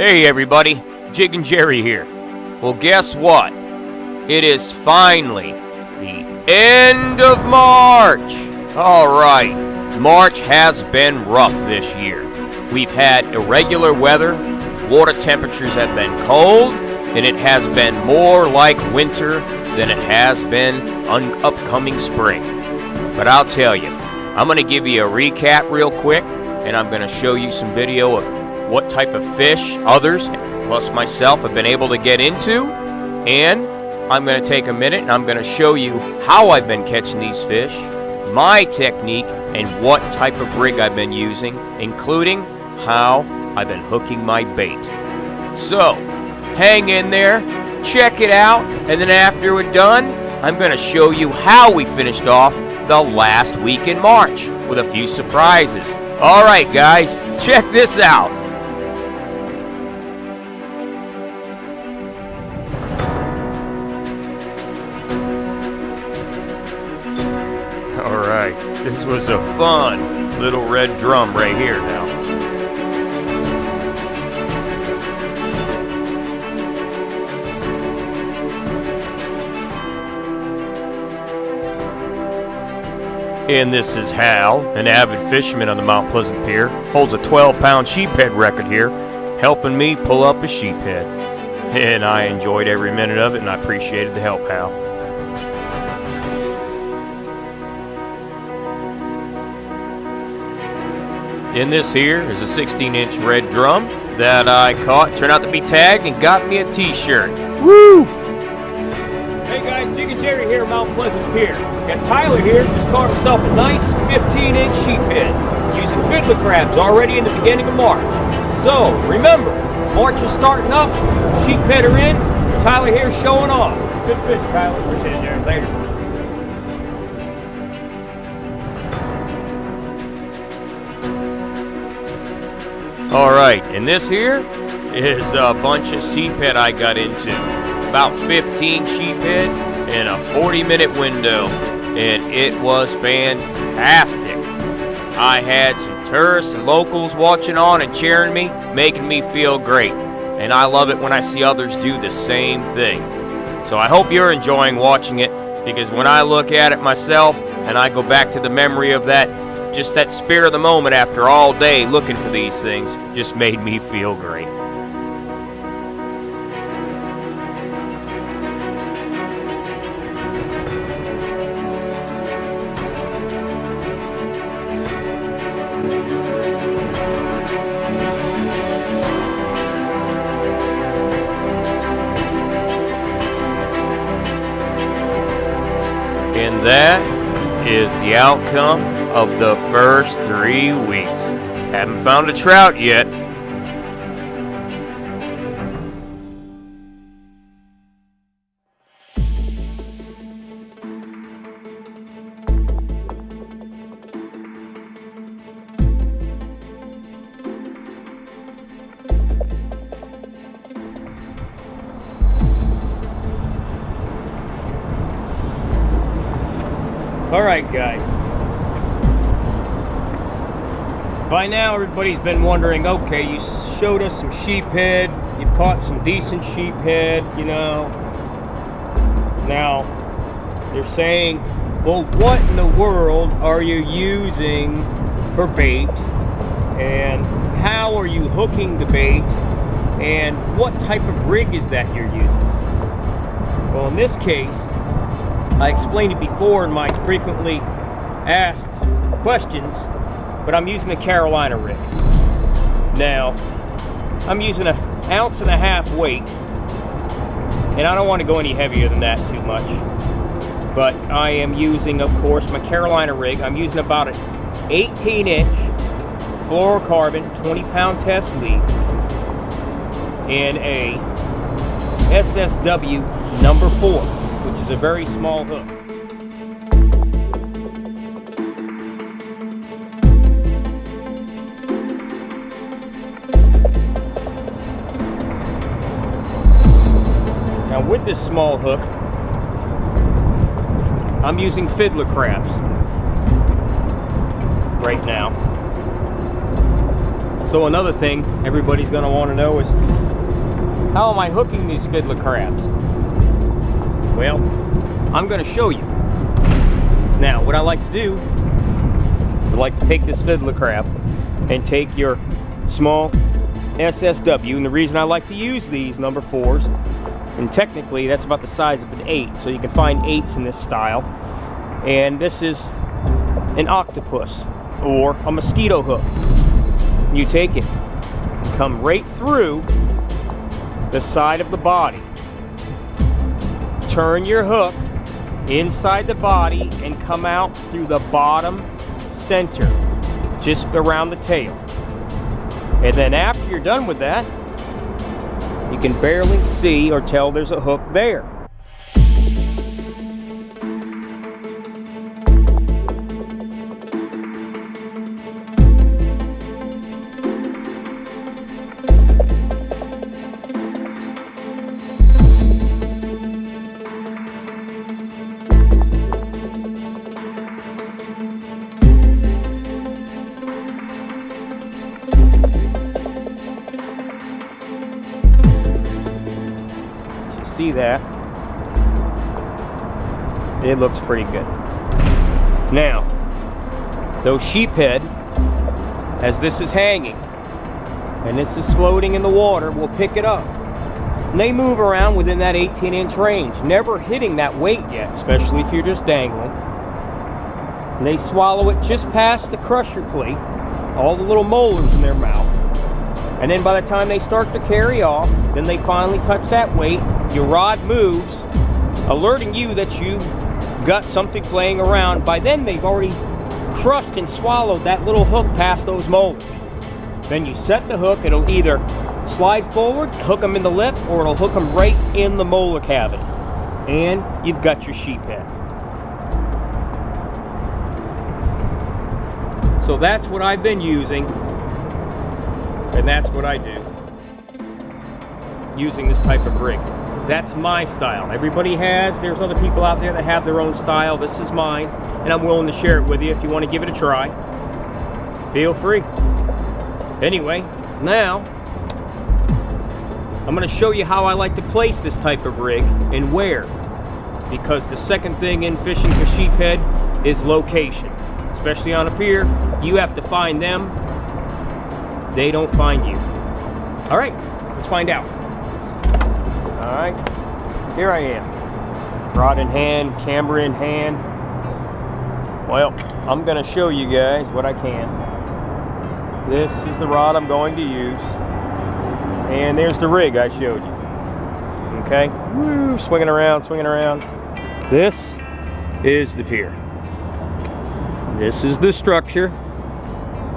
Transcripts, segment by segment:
Hey everybody, Jiggin Jerry here. Well, guess what? It is finally the end of March. Alright, March has been rough this year. We've had irregular weather, water temperatures have been cold, and it has been more like winter than it has been upcoming spring. But I'll tell you, I'm going to give you a recap real quick, and I'm going to show you some video of what type of fish others, plus myself, have been able to get into. And I'm going to take a minute and I'm going to show you how I've been catching these fish, my technique, and what type of rig I've been using, including how I've been hooking my bait. So, hang in there, check it out, and then after we're done, I'm going to show you how we finished off the last week in March with a few surprises. Alright guys, check this out. Alright, this was a fun little red drum right here now. And this is Hal, an avid fisherman on the Mount Pleasant Pier, holds a 12-pound sheephead record here, helping me pull up a sheephead. And I enjoyed every minute of it, and I appreciated the help, Hal. And this here is a 16-inch red drum that I caught, turned out to be tagged, and got me a t-shirt. Woo! Hey guys, Jiggin Jerry here at Mount Pleasant Pier. Got Tyler here, just caught himself a nice 15-inch sheephead using fiddler crabs already in the beginning of March. So, remember, March is starting up, sheephead are in, Tyler here showing off. Good fish, Tyler. Appreciate it, Jerry. Later. Alright, and this here is a bunch of sheephead I got into. About 15 sheephead in a 40-minute window, and it was fantastic. I had some tourists and locals watching on and cheering me, making me feel great. And I love it when I see others do the same thing. So I hope you're enjoying watching it, because when I look at it myself and I go back to the memory of that, just that spirit of the moment after all day looking for these things, just made me feel great. And that is the outcome of the first 3 weeks. Haven't found a trout yet. Alright guys, by now everybody's been wondering, okay, you showed us some sheephead, you've caught some decent sheephead, you know. Now, they're saying, well, what in the world are you using for bait? And how are you hooking the bait? And what type of rig is that you're using? Well, in this case, I explained it before in my frequently asked questions, but I'm using a Carolina rig. Now, I'm using an 1.5 ounce weight, and I don't want to go any heavier than that too much. But I am using, of course, my Carolina rig. I'm using about an 18-inch fluorocarbon 20-pound test lead and a SSW number 4, which is a very small hook. Now with this small hook, I'm using fiddler crabs right now. So another thing everybody's going to want to know is, how am I hooking these fiddler crabs? Well, I'm going to show you. Now, what I like to do is I like to take this fiddler crab and take your small SSW, and the reason I like to use these number 4s, and technically that's about the size of an 8, so you can find 8s in this style, and this is an octopus or a mosquito hook. You take it, come right through the side of the body, turn your hook inside the body and come out through the bottom center, just around the tail. And then after you're done with that, you can barely see or tell there's a hook there. See that? It looks pretty good. Now, those sheephead, as this is hanging and this is floating in the water, will pick it up. And they move around within that 18-inch range, never hitting that weight yet, especially if you're just dangling. And they swallow it just past the crusher plate, all the little molars in their mouth. And then by the time they start to carry off, then they finally touch that weight, your rod moves, alerting you that you got something playing around. By then they've already crushed and swallowed that little hook past those molars. Then you set the hook, it'll either slide forward, hook them in the lip, or it'll hook them right in the molar cavity. And you've got your sheephead. So that's what I've been using. And that's what I do, using this type of rig. That's my style. Everybody there's other people out there that have their own style. This is mine, and I'm willing to share it with you if you want to give it a try. Feel free. Anyway, now, I'm going to show you how I like to place this type of rig and where. Because the second thing in fishing for sheephead is location. Especially on a pier, you have to find them. They don't find you. All right, let's find out. All right, here I am. Rod in hand, camera in hand. Well, I'm gonna show you guys what I can. This is the rod I'm going to use. And there's the rig I showed you. Okay, woo, swinging around, swinging around. This is the pier. This is the structure.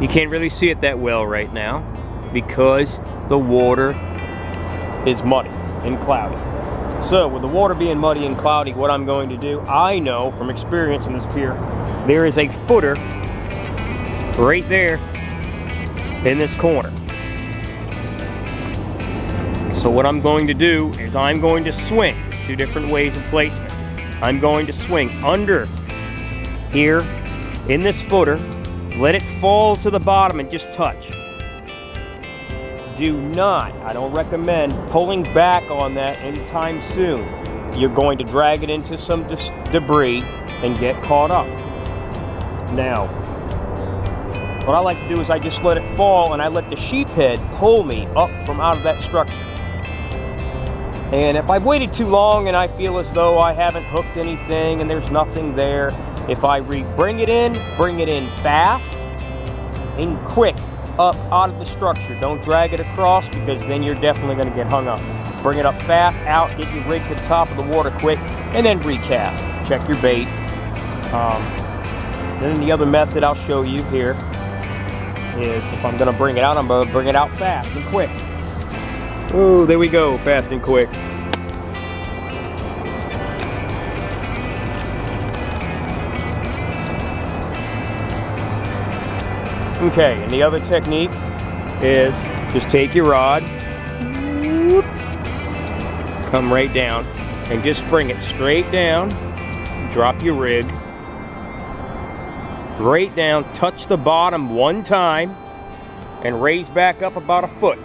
You can't really see it that well right now because the water is muddy and cloudy. So with the water being muddy and cloudy, what I'm going to do, I know from experience in this pier, there is a footer right there in this corner. So what I'm going to do is I'm going to swing. There's 2 different ways of placement. I'm going to swing under here in this footer. Let it fall to the bottom and just touch. Do not, I don't recommend pulling back on that anytime soon. You're going to drag it into some debris and get caught up. Now, what I like to do is I just let it fall and I let the sheephead pull me up from out of that structure. And if I've waited too long and I feel as though I haven't hooked anything and there's nothing there, if I bring it in fast and quick up out of the structure. Don't drag it across because then you're definitely going to get hung up. Bring it up fast, out, get your rig to the top of the water quick, and then recast. Check your bait. Then the other method I'll show you here is if I'm going to bring it out, I'm going to bring it out fast and quick. Oh, there we go, fast and quick. Okay, and the other technique is just take your rod, come right down, and just bring it straight down, drop your rig, right down, touch the bottom one time, and raise back up about a foot.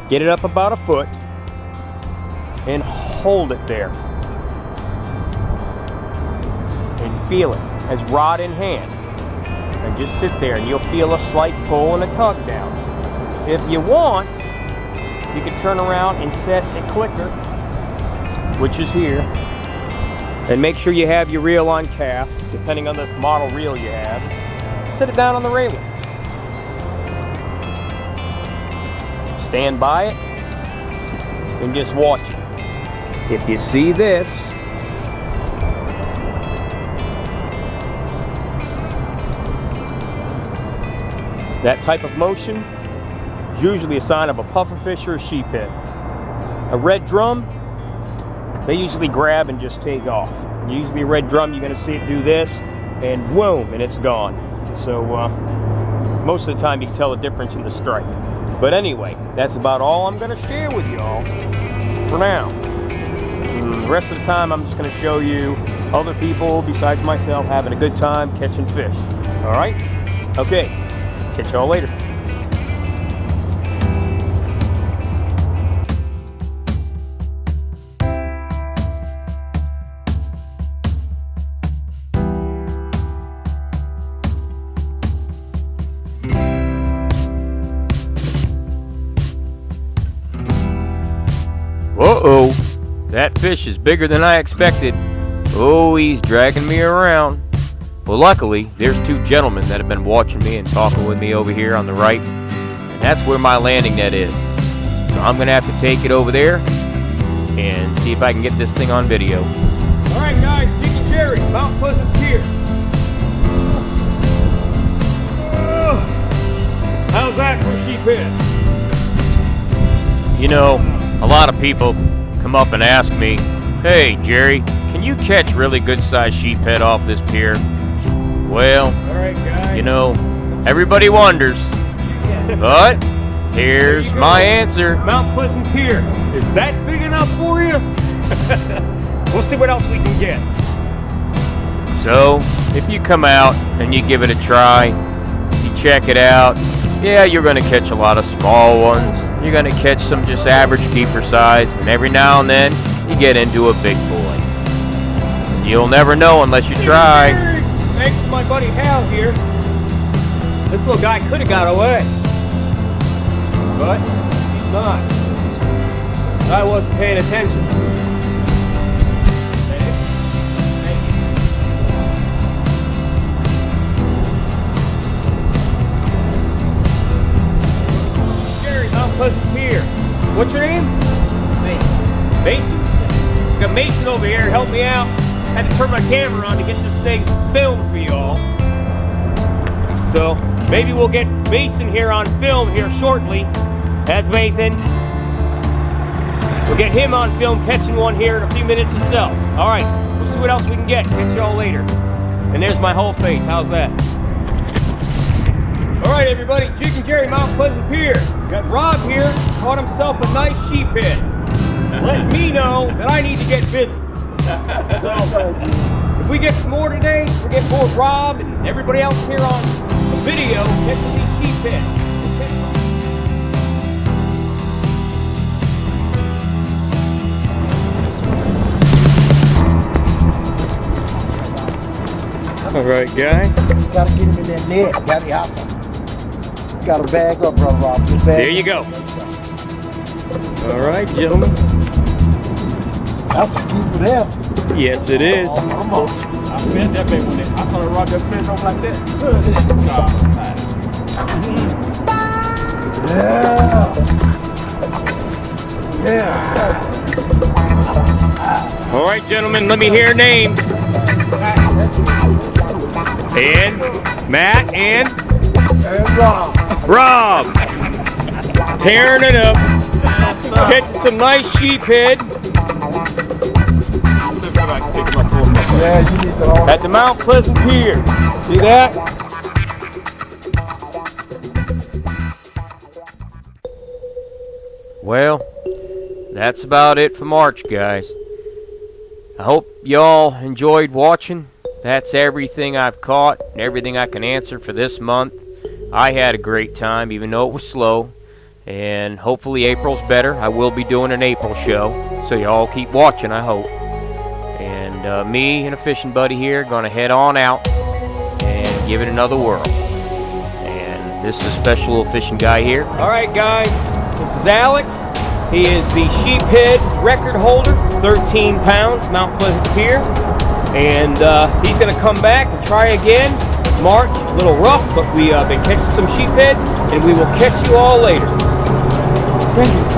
Get it up about a foot and hold it there. And feel it as rod in hand. And just sit there and you'll feel a slight pull and a tug down. If you want, you can turn around and set a clicker, which is here. And make sure you have your reel on cast, depending on the model reel you have. Set it down on the railing. Stand by it and just watch it. If you see this, that type of motion is usually a sign of a pufferfish or a sheephead. A red drum, they usually grab and just take off. Usually a red drum, you're going to see it do this, and boom, and it's gone. So most of the time you can tell the difference in the strike. But anyway, that's about all I'm going to share with you all for now. The rest of the time I'm just going to show you other people besides myself having a good time catching fish. All right? Okay. Catch y'all later. Uh-oh, that fish is bigger than I expected. Oh, he's dragging me around. Well, luckily, there's two gentlemen that have been watching me and talking with me over here on the right. And that's where my landing net is. So I'm going to have to take it over there and see if I can get this thing on video. All right, guys, Jiggin Jerry, Mount Pleasant Pier. How's that for sheephead? You know, a lot of people come up and ask me, "Hey, Jerry, can you catch really good-sized sheephead off this pier?" Well, all right, guys. You know, everybody wonders, but here's my answer. Mount Pleasant Pier, is that big enough for you? We'll see what else we can get. So, if you come out and you give it a try, you check it out, yeah, you're going to catch a lot of small ones. You're going to catch some just average keeper size, and every now and then, you get into a big boy. You'll never know unless you try. Thanks to my buddy Hal here. This little guy could have got away, but he's not. I wasn't paying attention. Jerry, Mount Pleasant Pier. What's your name? Mason. Mason? Got Mason over here. Help me out. Had to turn my camera on to get this thing filmed for y'all. So maybe we'll get Mason here on film here shortly. That's Mason. We'll get him on film catching one here in a few minutes himself. All right, we'll see what else we can get. Catch y'all later. And there's my whole face. How's that? All right, everybody. Jiggin Jerry, Mount Pleasant Pier. Got Rob here. Caught himself a nice sheephead. Let me know that I need to get busy. So, if we get some more today, we'll get more Rob and everybody else here on the video catching these sheephead. All right, guys. Gotta get him in that net. Gotta hop him. Gotta bag up, Rob. There you go. All right, gentlemen. That's a keeper there. Yes, it is. Oh, come on. I fed that baby one day. I thought I robbed that fish off like that. Yeah. All right, gentlemen, let me hear names. And Matt and Rob. Rob. Tearing it up. Catching some nice sheephead. Yeah, you need to all At the Mount Pleasant Pier. See that? Well, that's about it for March, guys. I hope y'all enjoyed watching. That's everything I've caught and everything I can answer for this month. I had a great time, even though it was slow. And hopefully April's better. I will be doing an April show, so y'all keep watching, I hope. And me and a fishing buddy here are going to head on out and give it another whirl. And this is a special little fishing guy here. All right, guys, this is Alex. He is the Sheephead record holder, 13 pounds, Mount Pleasant Pier. And he's going to come back and try again. March, a little rough, but we been catching some sheephead, and we will catch you all later. Thank you.